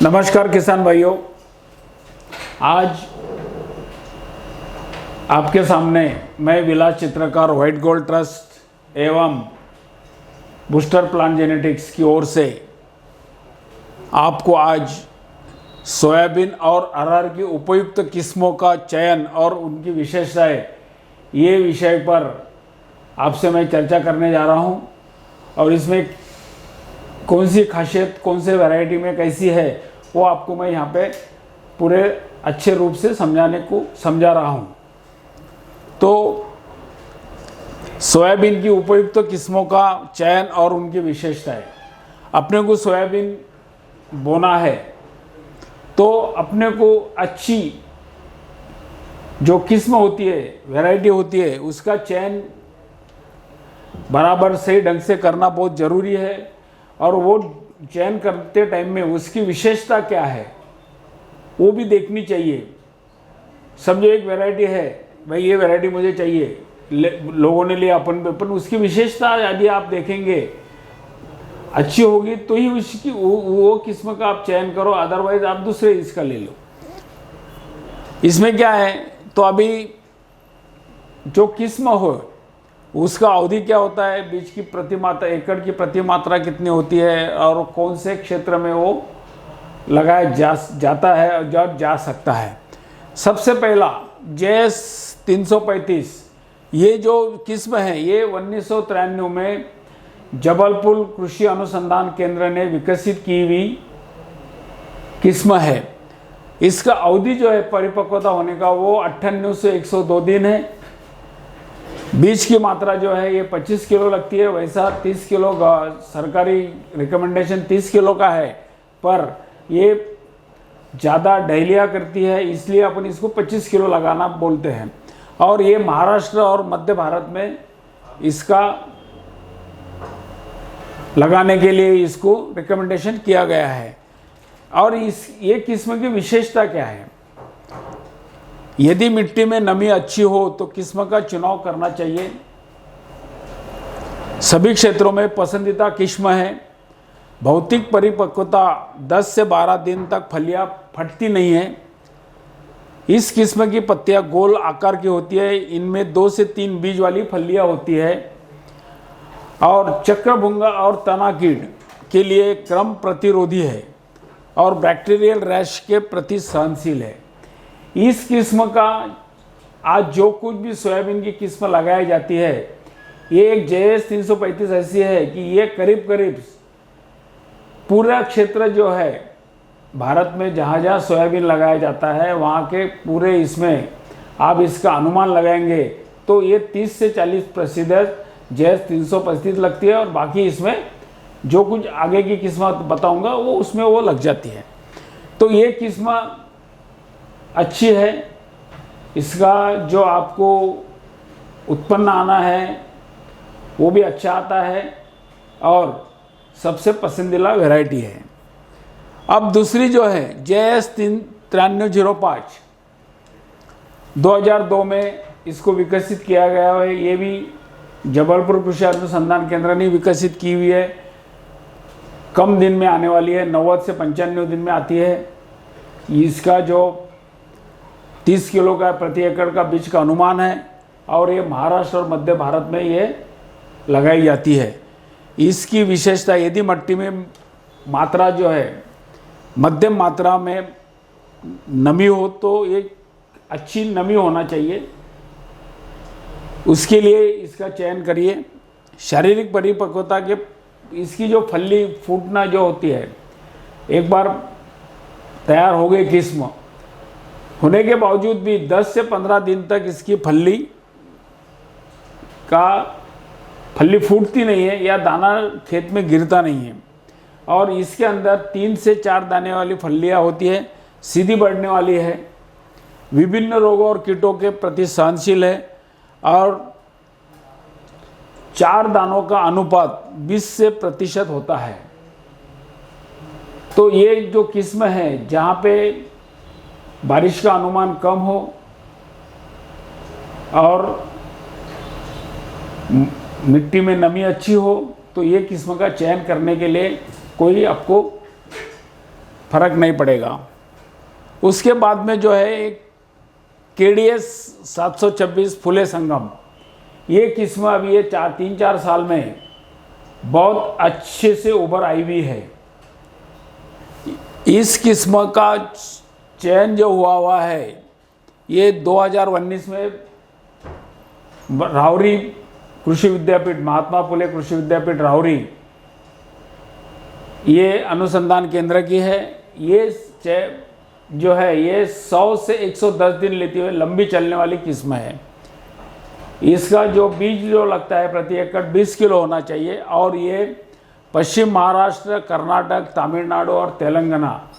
नमस्कार किसान भाइयों, आज आपके सामने मैं विलास चित्रकार व्हाइट गोल्ड ट्रस्ट एवं बूस्टर प्लांट जेनेटिक्स की ओर से आपको आज सोयाबीन और अरहर की उपयुक्त किस्मों का चयन और उनकी विशेषताएं ये विषय पर आपसे मैं चर्चा करने जा रहा हूं। और इसमें कौन सी खासियत कौन से वैरायटी में कैसी है वो आपको मैं यहाँ पे पूरे अच्छे रूप से समझा रहा हूँ। तो सोयाबीन की उपयुक्त किस्मों का चयन और उनकी विशेषताएं। अपने को सोयाबीन बोना है तो अपने को अच्छी जो किस्म होती है, वैरायटी होती है, उसका चयन बराबर सही ढंग से करना बहुत ज़रूरी है। और वो चयन करते टाइम में उसकी विशेषता क्या है वो भी देखनी चाहिए। समझो एक वैरायटी है, भाई ये वैरायटी मुझे चाहिए, लोगों ने लिया अपन उसकी विशेषता यदि आप देखेंगे अच्छी होगी तो ही उसकी वो किस्म का आप चयन करो, अदरवाइज आप दूसरे इसका ले लो। इसमें क्या है, तो अभी जो किस्म हो उसका अवधि क्या होता है, बीज की प्रति मात्रा, एकड़ की प्रति मात्रा कितनी होती है और कौन से क्षेत्र में वो लगाया जाता है और जा सकता है। सबसे पहला JS 335, ये जो किस्म है ये 1993 में जबलपुर कृषि अनुसंधान केंद्र ने विकसित की हुई किस्म है। इसका अवधि जो है परिपक्वता होने का वो 98 से 102 दिन है। बीज की मात्रा जो है ये 25 किलो लगती है, वैसा 30 किलो का सरकारी रिकमेंडेशन 30 किलो का है, पर ये ज़्यादा डहलिया करती है इसलिए अपन इसको 25 किलो लगाना बोलते हैं। और ये महाराष्ट्र और मध्य भारत में इसका लगाने के लिए इसको रिकमेंडेशन किया गया है। और ये किस्म की विशेषता क्या है, यदि मिट्टी में नमी अच्छी हो तो किस्म का चुनाव करना चाहिए। सभी क्षेत्रों में पसंदीदा किस्म है। भौतिक परिपक्वता 10 से 12 दिन तक फलियां फटती नहीं है। इस किस्म की पत्तियां गोल आकार की होती है, इनमें 2 से 3 बीज वाली फलियां होती है और चक्रभुंगा और तना कीट के लिए क्रम प्रतिरोधी है और बैक्टीरियल रैश के प्रति सहनशील है। इस किस्म का आज जो कुछ भी सोयाबीन की किस्म लगाई जाती है, ये एक JS 335 ऐसी है कि ये करीब करीब पूरा क्षेत्र जो है भारत में जहाँ जहाँ सोयाबीन लगाया जाता है वहाँ के पूरे इसमें आप इसका अनुमान लगाएंगे तो ये 30 से 40% JS 335 लगती है और बाकी इसमें जो कुछ आगे की किस्म बताऊंगा वो उसमें वो लग जाती है। तो ये किस्म अच्छी है, इसका जो आपको उत्पन्न आना है वो भी अच्छा आता है और सबसे पसंदीदा वैरायटी है। अब दूसरी जो है JS 9305, 2002 में इसको विकसित किया गया है। ये भी जबलपुर कृषि अनुसंधान केंद्र ने विकसित की हुई है। कम दिन में आने वाली है, 90 से 95 दिन में आती है। इसका जो 30 किलो का प्रति एकड़ का बीज का अनुमान है और ये महाराष्ट्र और मध्य भारत में ये लगाई जाती है। इसकी विशेषता, यदि मिट्टी में मात्रा जो है मध्यम मात्रा में नमी हो तो ये अच्छी नमी होना चाहिए, उसके लिए इसका चयन करिए। शारीरिक परिपक्वता के इसकी जो फली फूटना जो होती है, एक बार तैयार हो गई किस्म होने के बावजूद भी 10 से 15 दिन तक इसकी फली फूटती नहीं है या दाना खेत में गिरता नहीं है। और इसके अंदर 3 से 4 दाने वाली फलियां होती है, सीधी बढ़ने वाली है, विभिन्न रोगों और कीटों के प्रति सहनशील है और 4 दानों का अनुपात 20% होता है। तो ये जो किस्म है जहाँ पे बारिश का अनुमान कम हो और मिट्टी में नमी अच्छी हो तो ये किस्म का चयन करने के लिए कोई आपको फर्क नहीं पड़ेगा। उसके बाद में जो है एक KDS 726 फुले संगम, ये किस्म अभी ये 3-4 साल में बहुत अच्छे से उभर आई हुई है। इस किस्म का चयन जो हुआ है ये 2019 में राहुरी कृषि विद्यापीठ, महात्मा फुले कृषि विद्यापीठ राहुरी, ये अनुसंधान केंद्र की है। ये जो है ये 100 से 110 दिन लेती हुई लंबी चलने वाली किस्म है। इसका जो बीज जो लगता है प्रति एकड़ 20 किलो होना चाहिए और ये पश्चिम महाराष्ट्र, कर्नाटक, तमिलनाडु और तेलंगाना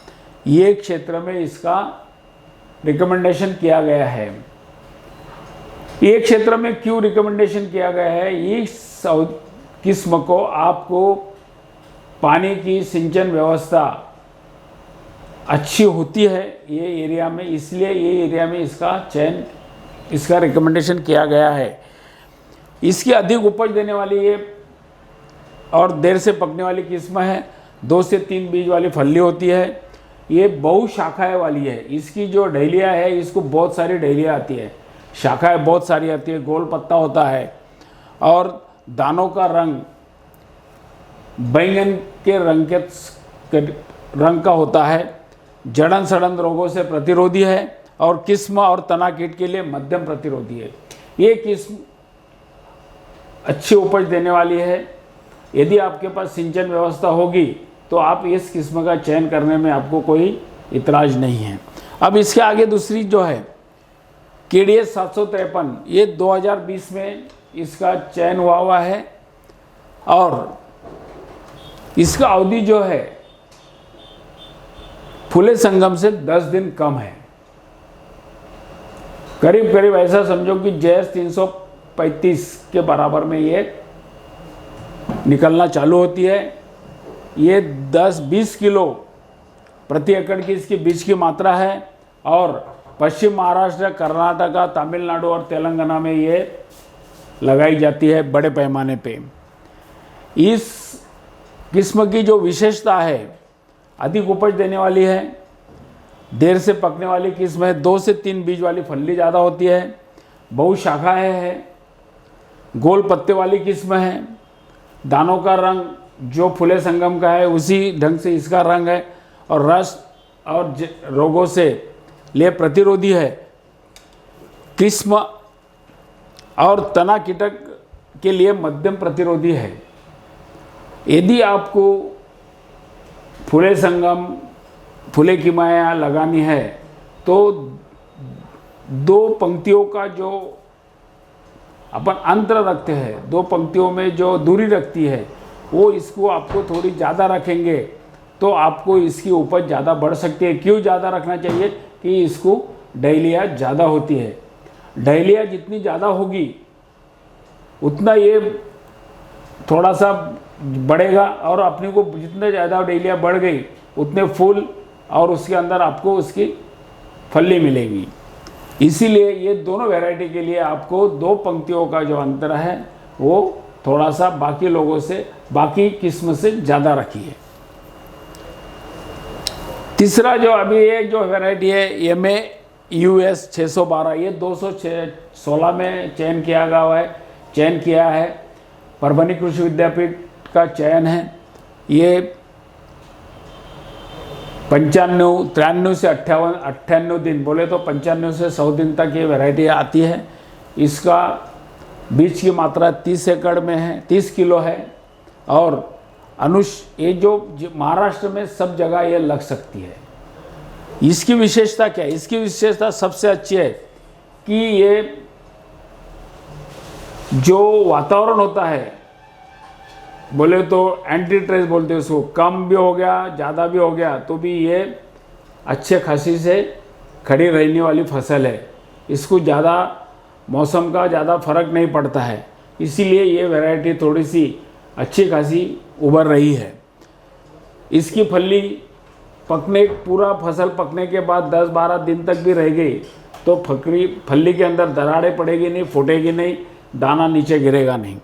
ये क्षेत्र में इसका रिकमेंडेशन किया गया है। ये क्षेत्र में क्यों रिकमेंडेशन किया गया है? इस किस्म को आपको पानी की सिंचन व्यवस्था अच्छी होती है ये एरिया में, इसलिए ये एरिया में इसका चयन, इसका रिकमेंडेशन किया गया है। इसकी अधिक उपज देने वाली ये और देर से पकने वाली किस्म है। 2 से 3 बीज वाली फली होती है। ये बहुशाखाएं वाली है। इसकी जो डहलिया है, इसको बहुत सारी डहलिया आती है, शाखाएं बहुत सारी आती है, गोल पत्ता होता है और दानों का रंग बैंगन के रंग का होता है। जड़न सड़न रोगों से प्रतिरोधी है और किस्म और तना कीट के लिए मध्यम प्रतिरोधी है। ये किस्म अच्छी उपज देने वाली है। यदि आपके पास सिंचन व्यवस्था होगी तो आप इस किस्म का चयन करने में आपको कोई इतराज नहीं है। अब इसके आगे दूसरी जो है KDS 753, ये 2020 में इसका चयन हुआ है और इसका अवधि जो है फुले संगम से 10 दिन कम है। करीब करीब ऐसा समझो कि JS 335 के बराबर में ये निकलना चालू होती है। ये 10-20 किलो प्रति एकड़ की इसकी बीज की मात्रा है और पश्चिम महाराष्ट्र, कर्नाटक, तमिलनाडु और तेलंगाना में ये लगाई जाती है बड़े पैमाने पे। इस किस्म की जो विशेषता है, अधिक उपज देने वाली है, देर से पकने वाली किस्म है, 2 से 3 बीज वाली फली ज़्यादा होती है, बहुशाखाएं है, गोल पत्ते वाली किस्म है, दानों का रंग जो फुले संगम का है उसी ढंग से इसका रंग है और रस और रोगों से लिए प्रतिरोधी है। किस्म और तना कीटक के लिए मध्यम प्रतिरोधी है। यदि आपको फुले संगम, फुले की माया लगानी है तो 2 पंक्तियों का जो अपन अंतर रखते हैं, 2 पंक्तियों में जो दूरी रखती है वो इसको आपको थोड़ी ज़्यादा रखेंगे तो आपको इसकी उपज ज़्यादा बढ़ सकती है। क्यों ज़्यादा रखना चाहिए? कि इसको डहलिया ज़्यादा होती है। डहलिया जितनी ज़्यादा होगी उतना ये थोड़ा सा बढ़ेगा और अपने को जितने ज़्यादा डहलिया बढ़ गई उतने फूल और उसके अंदर आपको उसकी फली मिलेगी। इसीलिए ये दोनों वैरायटी के लिए आपको 2 पंक्तियों का जो अंतर है वो थोड़ा सा बाकी लोगों से, बाकी किस्म से ज़्यादा रखिए। तीसरा जो अभी ये जो वैरायटी है MA US 612, ये 216 में चयन किया है। परभनी कृषि विद्यापीठ का चयन है। ये 95, 93 से 98 दिन, बोले तो 95 से 100 दिन तक ये वैरायटी आती है। इसका बीज की मात्रा 30 एकड़ में है, 30 किलो है और ये जो महाराष्ट्र में सब जगह ये लग सकती है। इसकी विशेषता क्या है? इसकी विशेषता सबसे अच्छी है कि ये जो वातावरण होता है, बोले तो एंटी ट्रेस बोलते हैं उसको, कम भी हो गया ज़्यादा भी हो गया तो भी ये अच्छे खासी से खड़ी रहने वाली फसल है। इसको ज़्यादा मौसम का ज़्यादा फर्क नहीं पड़ता है, इसीलिए ये वैरायटी थोड़ी सी अच्छी खासी उभर रही है। इसकी फली पूरा फसल पकने के बाद 10-12 दिन तक भी रह गई तो फली के अंदर दरारें पड़ेगी नहीं, फूटेगी नहीं, दाना नीचे गिरेगा नहीं।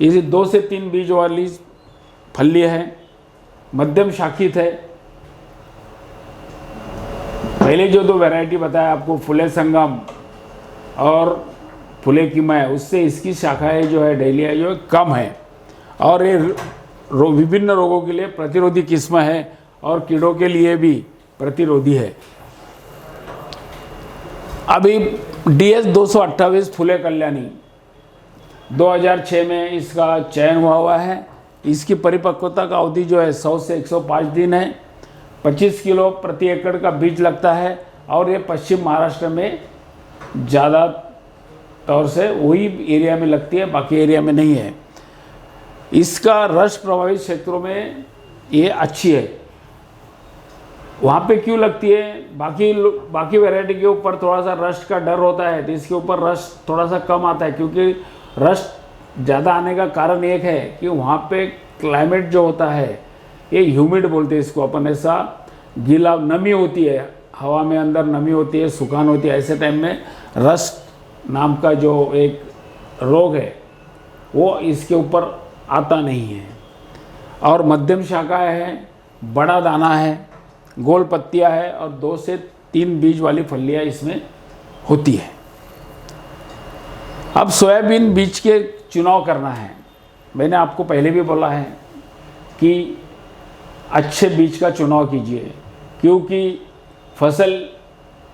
इसी 2 से 3 बीज वाली फली है, मध्यम शाखित है पहले जो दो वैरायटी बताया आपको, फुले संगम और फुले की मैं, उससे इसकी शाखाएं जो है डहेलिया जो है कम है, और ये विभिन्न रोगों के लिए प्रतिरोधी किस्म है और कीड़ों के लिए भी प्रतिरोधी है। अभी DS 228 फुले कल्याणी 2006 में इसका चयन हुआ है। इसकी परिपक्वता का अवधि जो है 100 से 105 दिन है। 25 किलो प्रति एकड़ का बीज लगता है और ये पश्चिम महाराष्ट्र में ज़्यादा तौर से वही एरिया में लगती है, बाकी एरिया में नहीं है। इसका रस प्रभावित क्षेत्रों में ये अच्छी है। वहाँ पे क्यों लगती है? बाकी वैरायटी के ऊपर थोड़ा सा रस्ट का डर होता है, तो इसके ऊपर रस्ट थोड़ा सा कम आता है, क्योंकि रस्ट ज़्यादा आने का कारण एक है कि वहाँ पे क्लाइमेट जो होता है ये ह्यूमिड बोलते हैं इसको अपन, ऐसा गीला, नमी होती है हवा में, अंदर नमी होती है, सुखान होती है। ऐसे टाइम में रस्ट नाम का जो एक रोग है वो इसके ऊपर आता नहीं है। और मध्यम शाखाएं हैं, बड़ा दाना है, गोल पत्तियां है और 2 से 3 बीज वाली फलियां इसमें होती है। अब सोयाबीन बीज के चुनाव करना है। मैंने आपको पहले भी बोला है कि अच्छे बीज का चुनाव कीजिए, क्योंकि फसल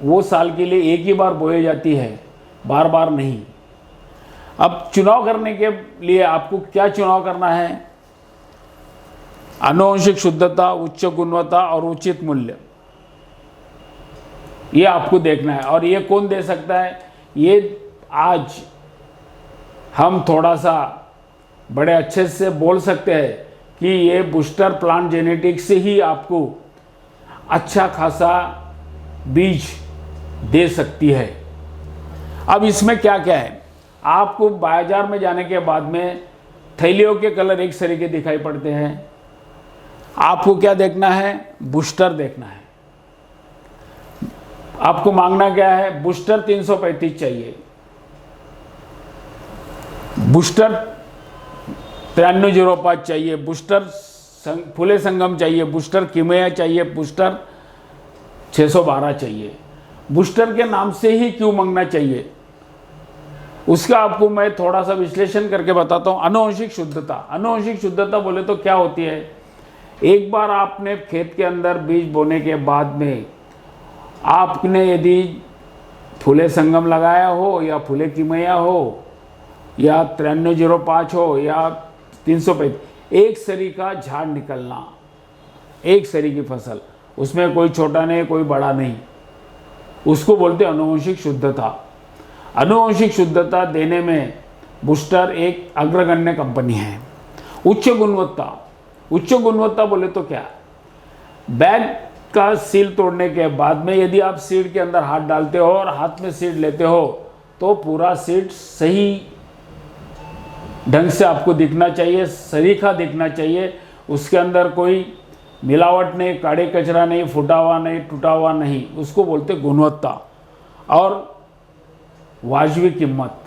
वो साल के लिए एक ही बार बोई जाती है, बार बार नहीं। अब चुनाव करने के लिए आपको क्या चुनाव करना है? आनुवंशिक शुद्धता, उच्च गुणवत्ता और उचित मूल्य, ये आपको देखना है। और ये कौन दे सकता है? ये आज हम थोड़ा सा बड़े अच्छे से बोल सकते हैं कि ये बूस्टर प्लांट जेनेटिक्स से ही आपको अच्छा खासा बीज दे सकती है। अब इसमें क्या क्या है? आपको बाजार में जाने के बाद में थैलियों के कलर एक तरीके दिखाई पड़ते हैं। आपको क्या देखना है? बूस्टर देखना है। आपको मांगना क्या है? बूस्टर 335 चाहिए, बूस्टर 9305 चाहिए, बूस्टर फुले संगम चाहिए, बूस्टर किमया चाहिए, बूस्टर 612 चाहिए। बूस्टर के नाम से ही क्यों मांगना चाहिए, उसका आपको मैं थोड़ा सा विश्लेषण करके बताता हूँ। आनुवंशिक शुद्धता, आनुवंशिक शुद्धता बोले तो क्या होती है? एक बार आपने खेत के अंदर बीज बोने के बाद में आपने यदि फुले संगम लगाया हो या फुले किमया हो या 9305 हो या 335, एक सरी का झाड़ निकलना, एक सरी की फसल, उसमें कोई छोटा नहीं कोई बड़ा नहीं, उसको बोलते हैं आनुवंशिक शुद्धता। आनुवंशिक शुद्धता देने में बूस्टर एक अग्रगण्य कंपनी है। उच्च गुणवत्ता, उच्च गुणवत्ता बोले तो क्या? बैग का सील तोड़ने के बाद में यदि आप सीड के अंदर हाथ डालते हो और हाथ में सीड लेते हो तो पूरा सीड सही ढंग से आपको दिखना चाहिए, सरीखा दिखना चाहिए, उसके अंदर कोई मिलावट नहीं, काड़े कचरा नहीं, फूटा हुआ नहीं, टूटा हुआ नहीं, उसको बोलते गुणवत्ता। और वाजबी कीमत।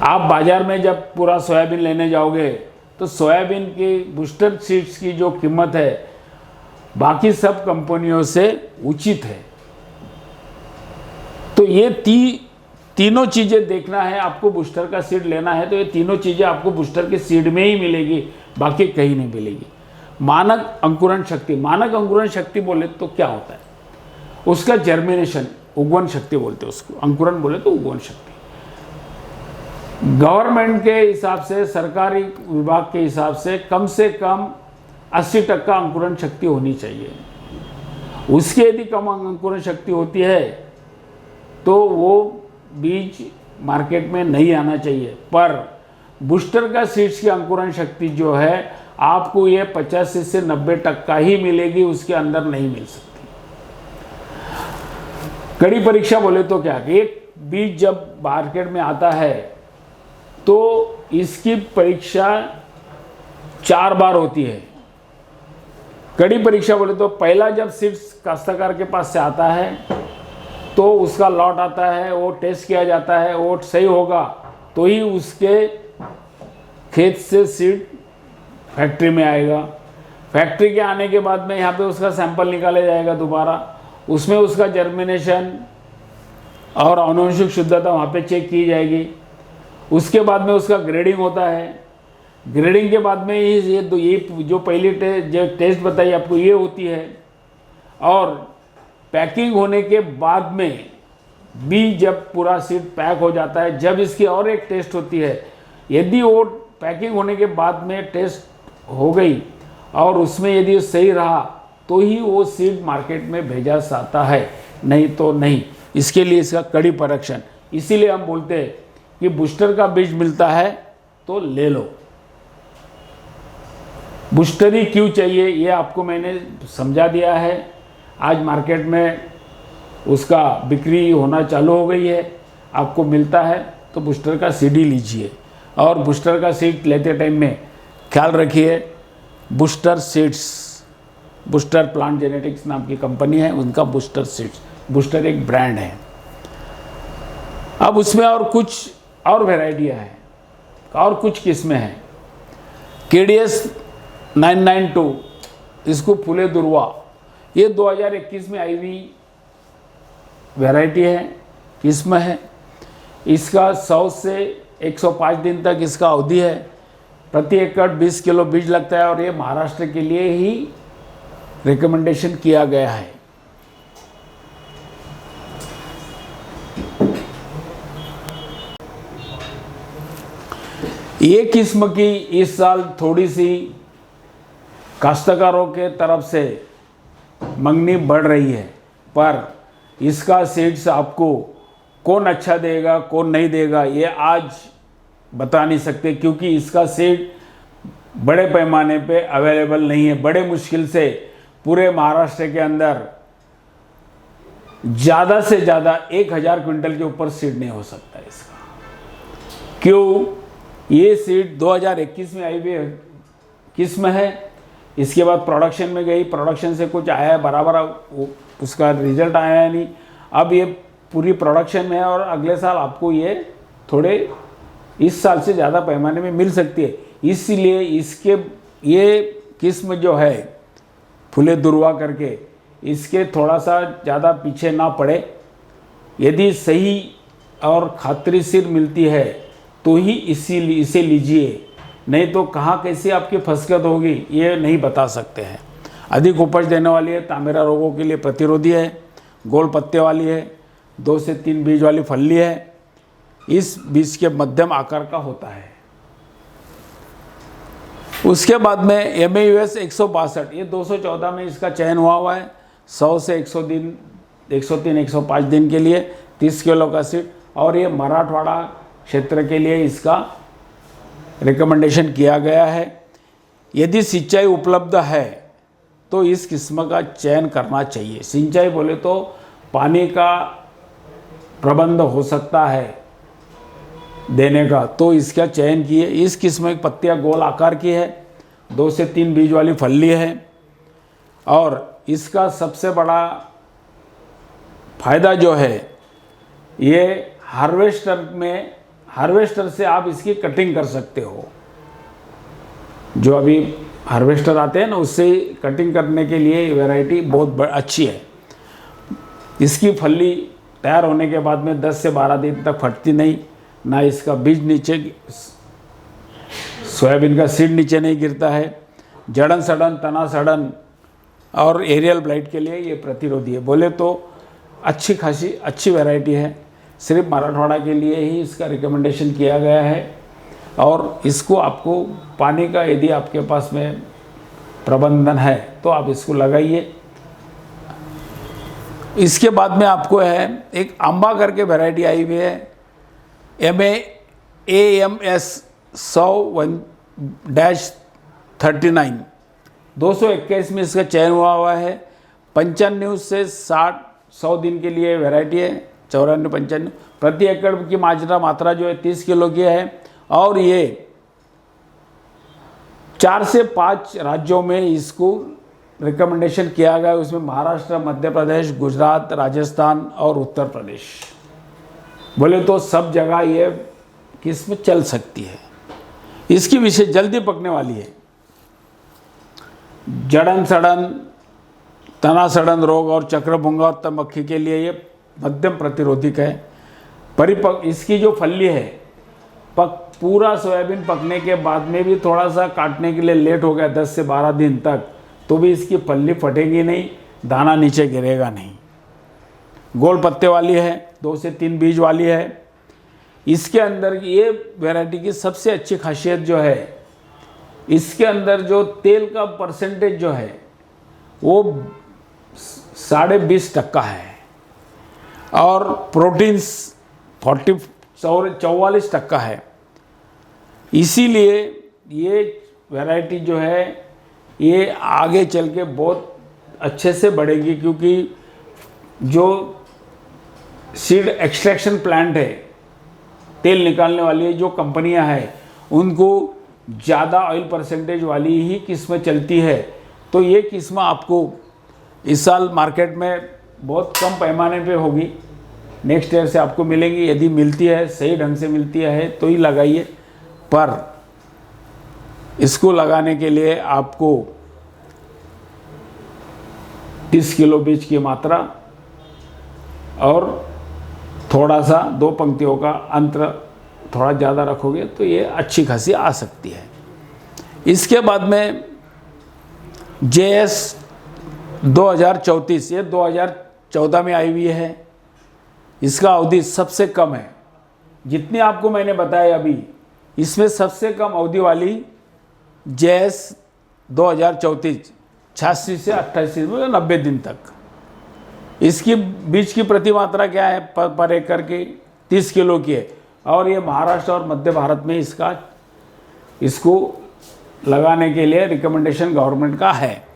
आप बाजार में जब पूरा सोयाबीन लेने जाओगे तो सोयाबीन की बूस्टर सीड्स की जो कीमत है बाकी सब कंपनियों से उचित है। तो ये तीनों चीज़ें देखना है आपको। बूस्टर का सीड लेना है तो ये तीनों चीज़ें आपको बूस्टर के सीड में ही मिलेगी, बाकी कहीं नहीं मिलेगी। मानक अंकुरण शक्ति, मानक अंकुरण शक्ति बोले तो क्या होता है? उसका जर्मिनेशन, उगवन शक्ति बोलते हैं उसको, अंकुरण बोले तो उगवन शक्ति। गवर्नमेंट के हिसाब से, सरकारी विभाग के हिसाब से कम 80% अंकुरण शक्ति होनी चाहिए। उसके यदि कम अंकुरण शक्ति होती है तो वो बीज मार्केट में नहीं आना चाहिए। पर बूस्टर का सीड्स की अंकुरण शक्ति जो है आपको ये 85 से 90% ही मिलेगी, उसके अंदर नहीं मिल सकती। कड़ी परीक्षा बोले तो क्या? एक बीज जब मार्केट में आता है तो इसकी परीक्षा 4 बार होती है। कड़ी परीक्षा बोले तो पहला जब सीड्स काश्तकार के पास से आता है तो उसका लॉट आता है, वो टेस्ट किया जाता है, वो सही होगा तो ही उसके खेत से सीड फैक्ट्री में आएगा। फैक्ट्री के आने के बाद में यहाँ पे उसका सैंपल निकाला जाएगा दोबारा, उसमें उसका जर्मिनेशन और आनुवंशिक शुद्धता वहाँ पे चेक की जाएगी। उसके बाद में उसका ग्रेडिंग होता है। ग्रेडिंग के बाद में ये जो पहली टेस्ट बताई आपको ये होती है। और पैकिंग होने के बाद में भी जब पूरा सीड पैक हो जाता है, जब इसकी और एक टेस्ट होती है। यदि वो पैकिंग होने के बाद में टेस्ट हो गई और उसमें यदि सही रहा तो ही वो सीड मार्केट में भेजा जाता है, नहीं तो नहीं। इसके लिए इसका कड़ी परीक्षण। इसीलिए हम बोलते हैं कि बूस्टर का बीज मिलता है तो ले लो। बूस्टर ही क्यों चाहिए ये आपको मैंने समझा दिया है। आज मार्केट में उसका बिक्री होना चालू हो गई है, आपको मिलता है तो बूस्टर का सीड ही लीजिए। और बूस्टर का सीड लेते टाइम में ख्याल रखिए, booster seeds, booster plant genetics नाम की कंपनी है, उनका बूस्टर सीड्स, बूस्टर एक ब्रांड है। अब उसमें और कुछ और वैरायटियाँ हैं और कुछ किस्में हैं। KDS 992, इसको फूले दुर्वा, ये 2021 में आई हुई वैरायटी है, किस्म है। इसका 100 से 105 दिन तक इसका अवधि है। प्रति एकड़ 20 किलो बीज लगता है और ये महाराष्ट्र के लिए ही रिकमेंडेशन किया गया है। ये किस्म की इस साल थोड़ी सी काश्तकारों के तरफ से मंगनी बढ़ रही है, पर इसका सीड्स आपको कौन अच्छा देगा कौन नहीं देगा ये आज बता नहीं सकते, क्योंकि इसका सीड बड़े पैमाने पे अवेलेबल नहीं है। बड़े मुश्किल से पूरे महाराष्ट्र के अंदर ज़्यादा से ज़्यादा 1000 क्विंटल के ऊपर सीड नहीं हो सकता इसका। क्यों? ये सीड 2021 में आई हुई किस्म है। इसके बाद प्रोडक्शन में गई, प्रोडक्शन से कुछ आया है बराबर, उसका रिजल्ट आया है नहीं। अब ये पूरी प्रोडक्शन में है और अगले साल आपको ये थोड़े इस साल से ज़्यादा पैमाने में मिल सकती है। इसलिए इसके ये किस्म जो है फूले दुर्वा करके, इसके थोड़ा सा ज़्यादा पीछे ना पड़े। यदि सही और खातिरदार मिलती है तो ही इसे लीजिए, नहीं तो कहाँ कैसी आपकी फसकत होगी ये नहीं बता सकते हैं। अधिक उपज देने वाली है, तामेरा रोगों के लिए प्रतिरोधी है, गोल पत्ते वाली है, 2 से 3 बीज वाली फली है। इस बीज के मध्यम आकार का होता है। उसके बाद में MAUS 162, ये 214 में इसका चयन हुआ है। 100 से 103-105 दिन के लिए 30 किलो का सीड, और ये मराठवाड़ा क्षेत्र के लिए इसका रिकमेंडेशन किया गया है। यदि सिंचाई उपलब्ध है तो इस किस्म का चयन करना चाहिए। सिंचाई बोले तो पानी का प्रबंध हो सकता है देने का, तो इसका चयन किए। इस किस्म की पत्तियां गोल आकार की है, 2 से 3 बीज वाली फली है, और इसका सबसे बड़ा फायदा जो है ये हार्वेस्टर से आप इसकी कटिंग कर सकते हो। जो अभी हार्वेस्टर आते हैं ना, उससे कटिंग करने के लिए वैरायटी बहुत अच्छी है। इसकी फली तैयार होने के बाद में 10 से 12 दिन तक फटती नहीं, ना इसका बीज नीचे, सोयाबीन का सीड नीचे नहीं गिरता है। जड़न सड़न, तना सड़न और एरियल ब्लाइट के लिए ये प्रतिरोधी है। बोले तो अच्छी खासी अच्छी वैरायटी है। सिर्फ मराठवाड़ा के लिए ही इसका रिकमेंडेशन किया गया है, और इसको आपको पानी का यदि आपके पास में प्रबंधन है तो आप इसको लगाइए। इसके बाद में आपको है एक आंबा करके वैरायटी आई हुई है, AMS 100-39, 221 में इसका चयन हुआ है। 95 से 100 दिन के लिए वैरायटी है। 94-95 प्रति एकड़ की मात्रा जो है 30 किलो की है, और ये 4 से 5 राज्यों में इसको रिकमेंडेशन किया गया है। उसमें महाराष्ट्र, मध्य प्रदेश, गुजरात, राजस्थान और उत्तर प्रदेश। बोले तो सब जगह ये किस्म चल सकती है। इसकी विशेष जल्दी पकने वाली है। जड़न सड़न, तना सड़न रोग और चक्रभुंगा और मक्खी के लिए ये मध्यम प्रतिरोधक है। परिपक्व इसकी जो फली है, पूरा सोयाबीन पकने के बाद में भी थोड़ा सा काटने के लिए लेट हो गया 10 से 12 दिन तक, तो भी इसकी फली फटेगी नहीं, दाना नीचे गिरेगा नहीं। गोल पत्ते वाली है, 2 से 3 बीज वाली है। इसके अंदर ये वैरायटी की सबसे अच्छी खासियत जो है, इसके अंदर जो तेल का परसेंटेज जो है वो 20.5% है और प्रोटीन्स 44% है। इसीलिए ये वैरायटी जो है ये आगे चल के बहुत अच्छे से बढ़ेगी, क्योंकि जो सीड एक्सट्रैक्शन प्लांट है, तेल निकालने वाली जो कंपनियां हैं, उनको ज़्यादा ऑयल परसेंटेज वाली ही किस्में चलती है। तो ये किस्म आपको इस साल मार्केट में बहुत कम पैमाने पे होगी, नेक्स्ट ईयर से आपको मिलेंगी। यदि मिलती है, सही ढंग से मिलती है तो ही लगाइए, पर इसको लगाने के लिए आपको 30 किलो बीज की मात्रा और थोड़ा सा 2 पंक्तियों का अंतर थोड़ा ज़्यादा रखोगे तो ये अच्छी खासी आ सकती है। इसके बाद में JS 2034, ये 2014 में आई हुई है। इसका अवधि सबसे कम है, जितनी आपको मैंने बताया अभी, इसमें सबसे कम अवधि वाली JS 2034 86 से 88 मतलब 90 दिन तक। इसकी बीज की प्रति मात्रा क्या है पर एकड़ की 30 किलो की है, और ये महाराष्ट्र और मध्य भारत में इसको लगाने के लिए रिकमेंडेशन गवर्नमेंट का है।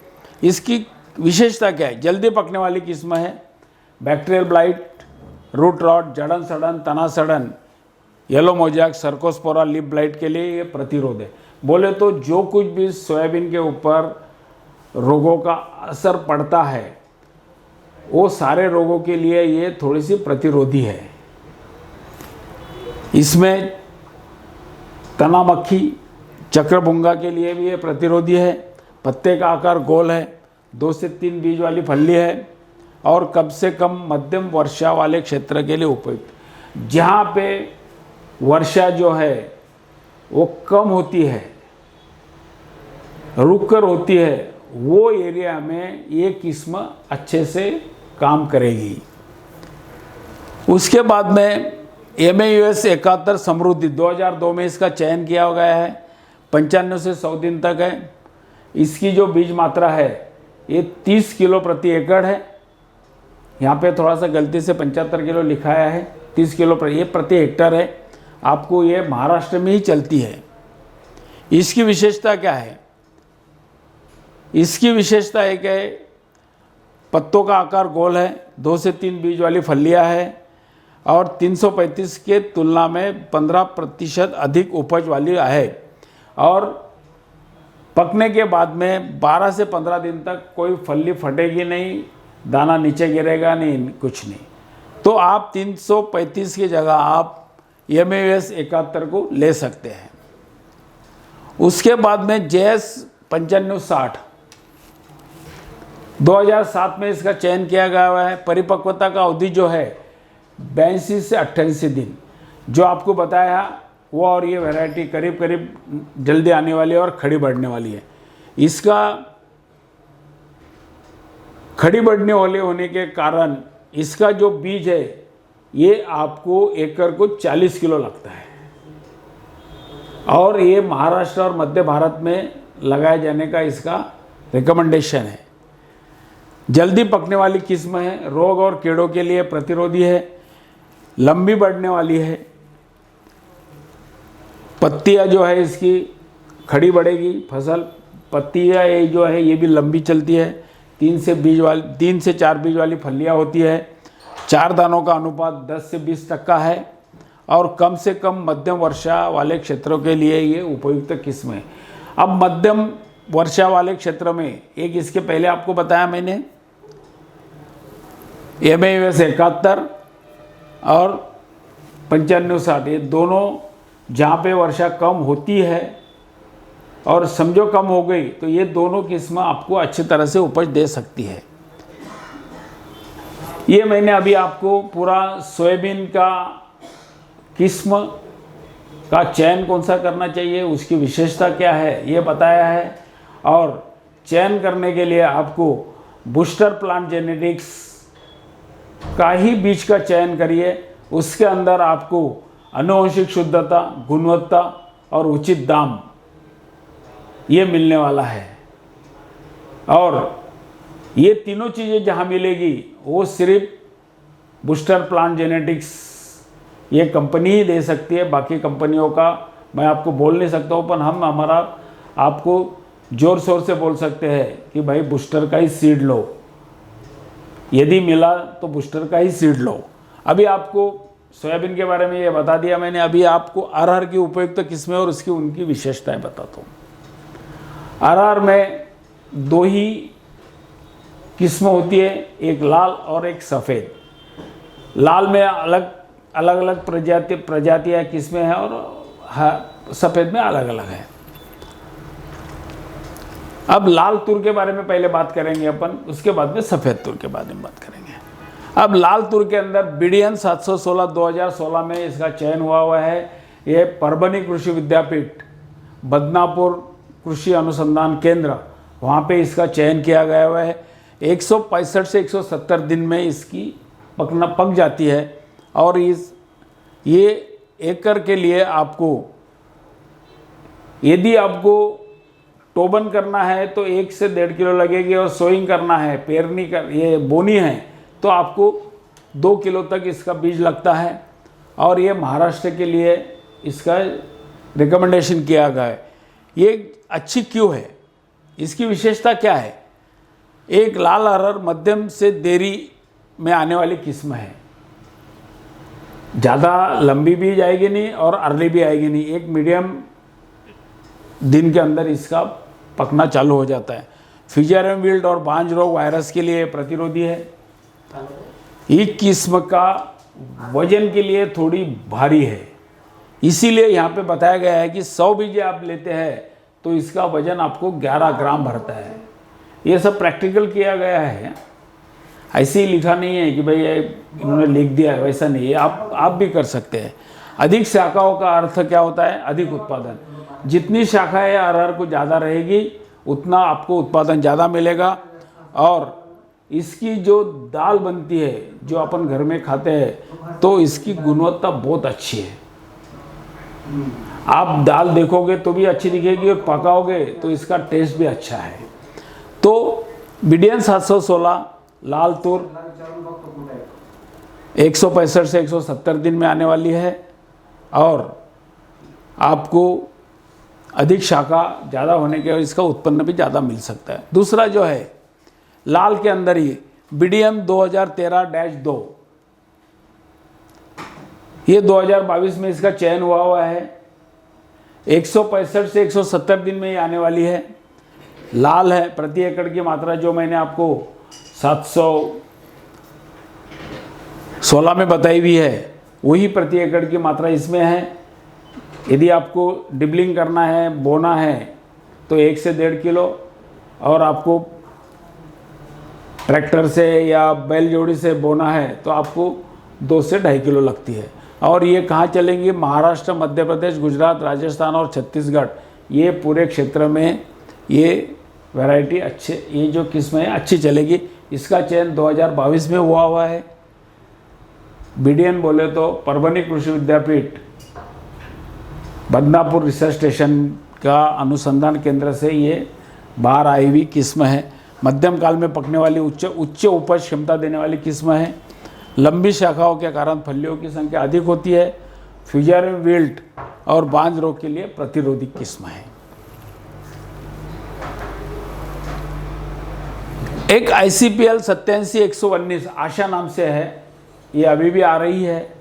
इसकी विशेषता क्या है? जल्दी पकने वाली किस्म है, बैक्टीरियल ब्लाइट, रूट रॉट, जड़न सड़न, तना सड़न, yellow mosaic, Cercospora, leaf blight के लिए ये प्रतिरोध है। बोले तो जो कुछ भी सोयाबीन के ऊपर रोगों का असर पड़ता है, वो सारे रोगों के लिए ये थोड़ी सी प्रतिरोधी है। इसमें तना मक्खी, चक्रभुंगा के लिए भी ये प्रतिरोधी है। पत्ते का आकार गोल है, 2 से 3 बीज वाली फली है और कम से कम मध्यम वर्षा वाले क्षेत्र के लिए उपयुक्त। जहाँ पे वर्षा जो है वो कम होती है, रुक कर होती है, वो एरिया में ये किस्म अच्छे से काम करेगी। उसके बाद में MAUS 71 समृद्धि 2002 में इसका चयन किया गया है। 95 से 100 दिन तक है। इसकी जो बीज मात्रा है ये 30 किलो प्रति एकड़ है। यहाँ पे थोड़ा सा गलती से 75 किलो लिखाया है, 30 किलो प्रति हेक्टर है। आपको ये महाराष्ट्र में ही चलती है। इसकी विशेषता क्या है? इसकी विशेषता एक है, पत्तों का आकार गोल है, 2 से 3 बीज वाली फलियां है और 335 के तुलना में 15% अधिक उपज वाली है। और पकने के बाद में 12 से 15 दिन तक कोई फली फटेगी नहीं, दाना नीचे गिरेगा नहीं, कुछ नहीं। तो आप 335 की जगह आप MAUS 71 को ले सकते हैं। उसके बाद में JS 9560 2007 में इसका चयन किया गया हुआ है। परिपक्वता का अवधि जो है 82 से 88 दिन, जो आपको बताया वो, और ये वैरायटी करीब करीब जल्दी आने वाली है और खड़ी बढ़ने वाली है। इसका खड़ी बढ़ने वाले होने के कारण इसका जो बीज है ये आपको एकड़ को 40 किलो लगता है और ये महाराष्ट्र और मध्य भारत में लगाए जाने का इसका रिकमेंडेशन है। जल्दी पकने वाली किस्म है, रोग और कीड़ों के लिए प्रतिरोधी है, लंबी बढ़ने वाली है। पत्तियां जो है इसकी खड़ी बढ़ेगी फसल, पत्तियां ये जो है ये भी लंबी चलती है। 3 से 4 बीज वाली फलियां होती है। 4 दानों का अनुपात 10 से 20% है और कम से कम मध्यम वर्षा वाले क्षेत्रों के लिए ये उपयुक्त किस्म है। अब मध्यम वर्षा वाले क्षेत्र में एक इसके पहले आपको बताया मैंने, MAUS 71 और 9560, ये दोनों जहाँ पे वर्षा कम होती है और समझो कम हो गई तो ये दोनों किस्म आपको अच्छी तरह से उपज दे सकती है। ये मैंने अभी आपको पूरा सोयाबीन का किस्म का चयन कौन सा करना चाहिए, उसकी विशेषता क्या है, ये बताया है। और चयन करने के लिए आपको बूस्टर प्लांट जेनेटिक्स का ही बीज का चयन करिए। उसके अंदर आपको आनुवंशिक शुद्धता, गुणवत्ता और उचित दाम ये मिलने वाला है। और ये तीनों चीज़ें जहाँ मिलेगी वो सिर्फ बूस्टर प्लांट जेनेटिक्स ये कंपनी ही दे सकती है। बाकी कंपनियों का मैं आपको बोल नहीं सकता हूँ, पर हम हमारा आपको जोर शोर से बोल सकते हैं कि भाई बूस्टर का ही सीड लो, यदि मिला तो बूस्टर का ही सीड लो। अभी आपको सोयाबीन के बारे में ये बता दिया मैंने। अभी आपको अरहर की उपयुक्त किस्में और उसकी उनकी विशेषताएं बताता हूँ। अरहर में दो ही किस्म होती है, एक लाल और एक सफ़ेद। लाल में अलग अलग प्रजातियाँ किस्में हैं और सफ़ेद में अलग अलग है। अब लाल तुर के बारे में पहले बात करेंगे अपन, उसके बाद में सफ़ेद तुर के बारे में बात करेंगे। अब लाल तुर के अंदर BDN 716 2016 में इसका चयन हुआ है। ये परभनी कृषि विद्यापीठ, बदनापुर कृषि अनुसंधान केंद्र, वहाँ पे इसका चयन किया गया हुआ है। 165 से 170 दिन में इसकी पक जाती है। और ये एकड़ के लिए आपको, यदि आपको टोबन करना है तो 1 से 1.5 किलो लगेगी, और सोइंग करना है, पेरनी कर ये बोनी है तो आपको 2 किलो तक इसका बीज लगता है। और ये महाराष्ट्र के लिए इसका रिकमेंडेशन किया गया है। ये अच्छी क्यों है, इसकी विशेषता क्या है? एक लाल अरहर मध्यम से देरी में आने वाली किस्म है, ज़्यादा लंबी भी जाएगी नहीं और अर्ली भी आएगी नहीं, एक मीडियम दिन के अंदर इसका पकना चालू हो जाता है। फिजरियम विल्ट और बांझ रोग वायरस के लिए प्रतिरोधी है। एक किस्म का वजन के लिए थोड़ी भारी है, इसीलिए यहाँ पे बताया गया है कि 100 बीज आप लेते हैं तो इसका वजन आपको 11 ग्राम भरता है। ये सब प्रैक्टिकल किया गया है, ऐसे ही लिखा नहीं है कि भाई इन्होंने लिख दिया है, वैसा नहीं है। आप भी कर सकते हैं। अधिक शाखाओं का अर्थ क्या होता है? अधिक उत्पादन। जितनी शाखाएं अरहर को ज़्यादा रहेगी उतना आपको उत्पादन ज़्यादा मिलेगा। और इसकी जो दाल बनती है, जो अपन घर में खाते हैं, तो इसकी गुणवत्ता बहुत अच्छी है। आप दाल देखोगे तो भी अच्छी दिखेगी और पकाओगे तो इसका टेस्ट भी अच्छा है। तो BDN 716 लाल तुर 165 से 170 दिन में आने वाली है और आपको अधिक शाखा ज़्यादा होने के और इसका उत्पन्न भी ज़्यादा मिल सकता है। दूसरा जो है लाल के अंदर ही BDM 2013-2, ये 2022 में इसका चयन हुआ है। 165 से 170 दिन में ये आने वाली है। लाल है। प्रति एकड़ की मात्रा जो मैंने आपको 716 में बताई हुई है, वही प्रति एकड़ की मात्रा इसमें है। यदि आपको डिबलिंग करना है, बोना है, तो 1 से 1.5 किलो, और आपको ट्रैक्टर से या बैल जोड़ी से बोना है तो आपको 2 से 2.5 किलो लगती है। और ये कहाँ चलेंगी? महाराष्ट्र, मध्य प्रदेश, गुजरात, राजस्थान और छत्तीसगढ़, ये पूरे क्षेत्र में ये वैरायटी अच्छे, ये जो किस्म है अच्छी चलेगी। इसका चयन 2022 में हुआ है। BDN बोले तो परभनी कृषि विद्यापीठ, बदनापुर रिसर्च स्टेशन का अनुसंधान केंद्र से ये बाहर आई हुई किस्म है। मध्यम काल में पकने वाली उच्च उपज क्षमता देने वाली किस्म है। लंबी शाखाओं के कारण फलियों की संख्या अधिक होती है। फिजरियम विल्ट और बांझ रोग के लिए प्रतिरोधी किस्म है। एक ICPL 87-119 आशा नाम से है, ये अभी भी आ रही है।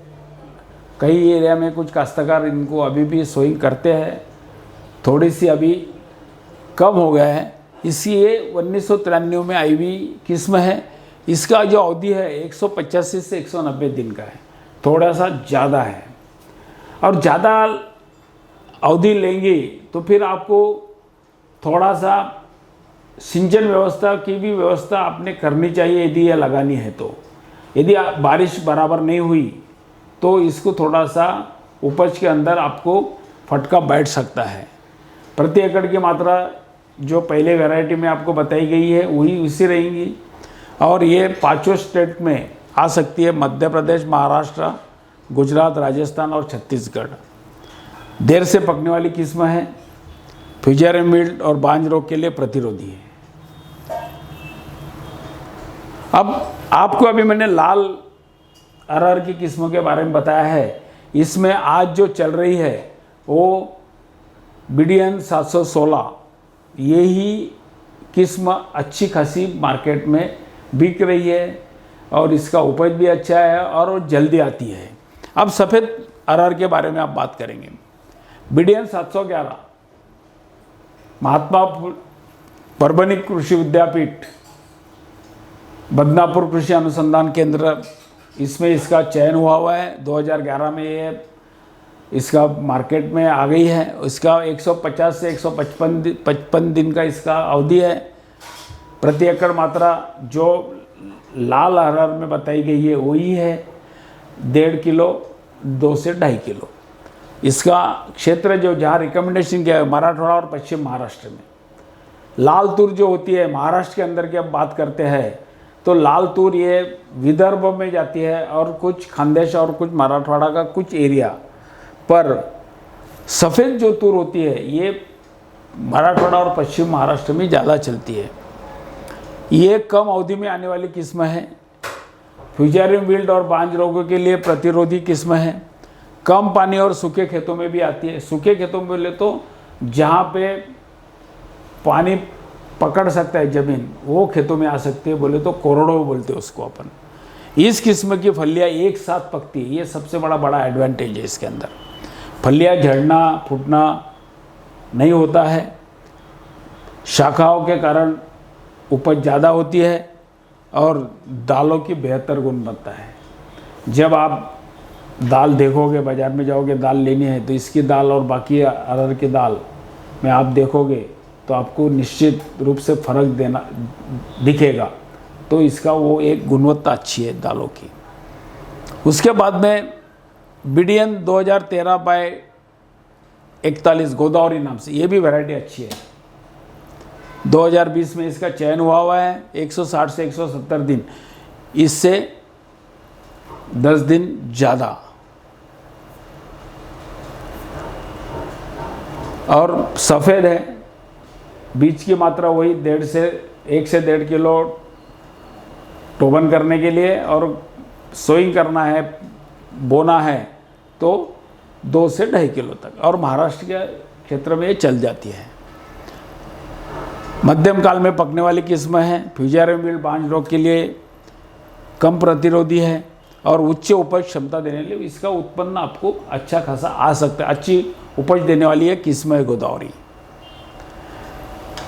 कई एरिया में कुछ काश्तकार इनको अभी भी सोइंग करते हैं, थोड़ी सी अभी कम हो गया है। इसलिए 1993 में आई हुई किस्म है। इसका जो अवधि है 185 से 190 दिन का है, थोड़ा सा ज़्यादा है। और ज़्यादा अवधि लेंगी तो फिर आपको थोड़ा सा सिंचन व्यवस्था की भी व्यवस्था आपने करनी चाहिए, यदि यह लगानी है तो। यदि बारिश बराबर नहीं हुई तो इसको थोड़ा सा उपज के अंदर आपको फटका बैठ सकता है। प्रति एकड़ की मात्रा जो पहले वैरायटी में आपको बताई गई है वही उसी रहेंगी, और ये पांचों स्टेट में आ सकती है, मध्य प्रदेश, महाराष्ट्र, गुजरात, राजस्थान और छत्तीसगढ़। देर से पकने वाली किस्म है, फ्यूजेरियम विल्ट और बांझ रोग के लिए प्रतिरोधी है। अब आपको अभी मैंने लाल अरहर की किस्मों के बारे में बताया है। इसमें आज जो चल रही है वो BDN 716, यही किस्म अच्छी खासी मार्केट में बिक रही है और इसका उपज भी अच्छा है और वो जल्दी आती है। अब सफ़ेद अरहर के बारे में आप बात करेंगे। BDN 711 महात्मा परभणी कृषि विद्यापीठ, बदनापुर कृषि अनुसंधान केंद्र, इसमें इसका चयन हुआ है। 2011 में ये इसका मार्केट में आ गई है। इसका 150 से 155 दिन का इसका अवधि है। प्रति एकड़ मात्रा जो लाल अरहर में बताई गई है वही है, 1.5 किलो 2 से 2.5 किलो। इसका क्षेत्र जो जहाँ रिकमेंडेशन किया है मराठवाड़ा और पश्चिम महाराष्ट्र में। लाल तूर जो होती है महाराष्ट्र के अंदर की अब बात करते हैं तो लाल तूर ये विदर्भ में जाती है और कुछ खानदेश और कुछ मराठवाड़ा का कुछ एरिया पर। सफ़ेद जो तूर होती है ये मराठवाड़ा और पश्चिम महाराष्ट्र में ज़्यादा चलती है। ये कम अवधि में आने वाली किस्म है। फ्यूजेरियम विल्ट और बांझ रोगों के लिए प्रतिरोधी किस्म है। कम पानी और सूखे खेतों में भी आती है। सूखे खेतों में बोले तो जहाँ पे पानी पकड़ सकता है ज़मीन, वो खेतों में आ सकती है। बोले तो कोरडो बोलते हैं उसको अपन। इस किस्म की फलियाँ एक साथ पकती है, ये सबसे बड़ा एडवांटेज है इसके अंदर। फलियाँ झड़ना फूटना नहीं होता है। शाखाओं के कारण उपज ज़्यादा होती है और दालों की बेहतर गुणवत्ता है। जब आप दाल देखोगे, बाज़ार में जाओगे दाल लेनी है तो इसकी दाल और बाकी अरहर की दाल में आप देखोगे तो आपको निश्चित रूप से फ़र्क देना दिखेगा। तो इसका वो एक गुणवत्ता अच्छी है दालों की। उसके बाद में BDN 2013/41 गोदावरी नाम से, ये भी वैरायटी अच्छी है। 2020 में इसका चयन हुआ है। 160 से 170 दिन, इससे 10 दिन ज़्यादा, और सफ़ेद है। बीज की मात्रा वही 1 से 1.5 किलो टोबन करने के लिए, और सोइंग करना है, बोना है तो 2 से 2.5 किलो तक, और महाराष्ट्र के क्षेत्र में ये चल जाती है। मध्यम काल में पकने वाली किस्म है। फ्यूजेरियम विल्ट बांझ रोग के लिए कम प्रतिरोधी है और उच्च उपज क्षमता देने के लिए इसका उत्पन्न आपको अच्छा खासा आ सकता है। अच्छी उपज देने वाली है किस्म है गोदावरी।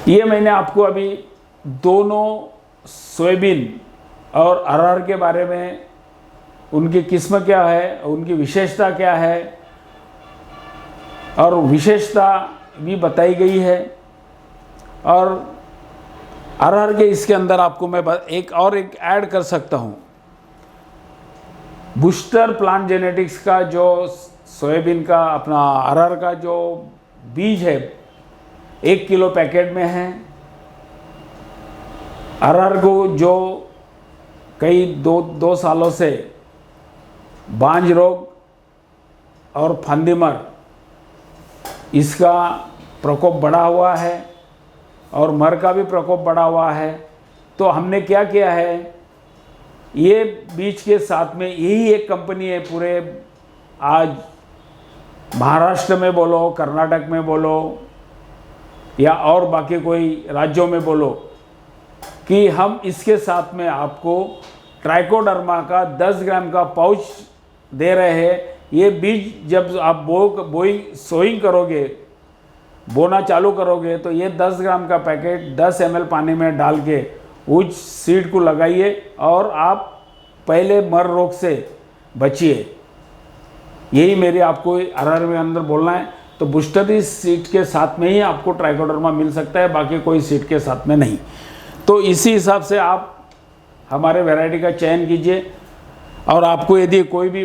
ये मैंने आपको अभी दोनों सोयाबीन और अरहर के बारे में, उनकी किस्म क्या है, उनकी विशेषता क्या है, और विशेषता भी बताई गई है। और अरहर के इसके अंदर आपको मैं एक ऐड कर सकता हूँ। बूस्टर प्लांट जेनेटिक्स का जो सोयाबीन का अपना अरहर का जो बीज है 1 किलो पैकेट में है। अरहर को जो कई दो सालों से बांझ रोग और फंदीमर इसका प्रकोप बढ़ा हुआ है और मर का भी प्रकोप बढ़ा हुआ है, तो हमने क्या किया है, ये बीज के साथ में यही एक कंपनी है पूरे आज महाराष्ट्र में बोलो, कर्नाटक में बोलो या और बाकी कोई राज्यों में बोलो, कि हम इसके साथ में आपको ट्राइकोडर्मा का 10 ग्राम का पाउच दे रहे हैं। ये बीज जब आप सोइंग करोगे, बोना चालू करोगे, तो ये 10 ग्राम का पैकेट 10 ml पानी में डाल के उस सीड को लगाइए और आप पहले मर रोग से बचिए। यही मेरी आपको अरहर में अंदर बोलना है। तो बूस्टर इस सीड के साथ में ही आपको ट्राइकोडर्मा मिल सकता है, बाकी कोई सीड के साथ में नहीं। तो इसी हिसाब से आप हमारे वैरायटी का चयन कीजिए। और आपको यदि कोई भी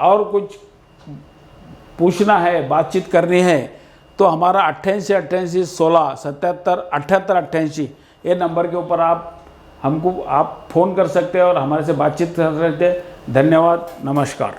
और कुछ पूछना है, बातचीत करनी है, तो हमारा 88 88 16 77 78 88 ये नंबर के ऊपर आप फ़ोन कर सकते हैं और हमारे से बातचीत कर सकते हैं। धन्यवाद, नमस्कार।